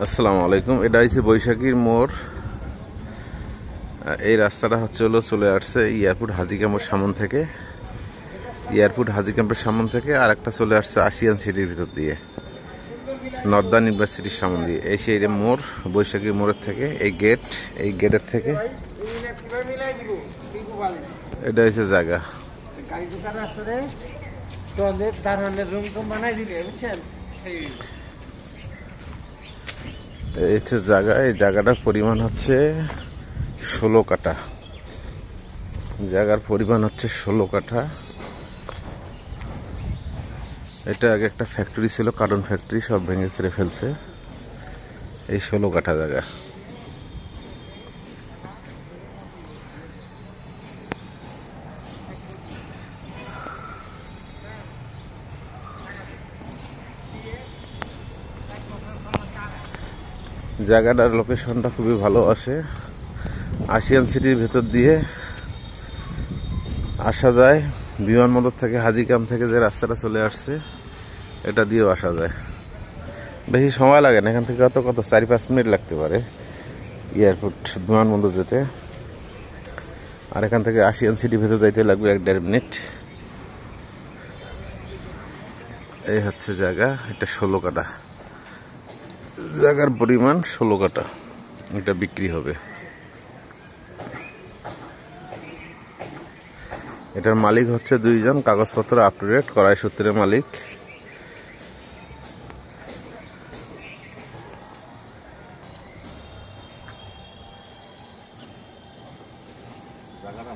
আসসালামু আলাইকুম। এটা হচ্ছে বৈশাখীর মোড়। এই রাস্তাটা চলে আসছে এয়ারপোর্ট হাজি ক্যাম্পের সামন থেকে। আর একটা চলে আসছে আশিয়ান সিটির ভিতর দিয়ে, নর্দার্ন ইউনিভার্সিটির সামন দিয়ে। এই সেই মোড়, বৈশাখী মোড়ের থেকে এই গেটের থেকে এটা হচ্ছে জায়গা। এই হচ্ছে জায়গা। এই জায়গাটার পরিমাণ হচ্ছে 16 কাঠা। জায়গার পরিমাণ হচ্ছে 16 কাঠা। এটা আগে একটা ফ্যাক্টরি ছিল, কার্টুন ফ্যাক্টরি, সব ভেঙে ছেড়ে ফেলছে। এই 16 কাঠা জায়গা। জায়গাটার লোকেশনটা খুবই ভালো আসে। আশিয়ান সিটির ভেতর দিয়ে আসা যায়। বিমানবন্দর থেকে, হাজি ক্যাম্প থেকে যে রাস্তাটা চলে আসছে, এটা দিয়েও আসা যায়। বেশি সময় লাগে না, এখান থেকে কত 4-5 মিনিট লাগতে পারে এয়ারপোর্ট, বিমানবন্দর যেতে। আর এখান থেকে আশিয়ান সিটির ভেতর যাইতে লাগবে 1-1.5 মিনিট। এই হচ্ছে জায়গা। এটা 16 কাঠা। জায়গার পরিমাণ 16 কাঠা। এটা বিক্রি হবে। এটার মালিক হচ্ছে 2 জন, কাগজপত্র আপ টু ডেট, কড়াই সূত্রের মালিক। জায়গাটা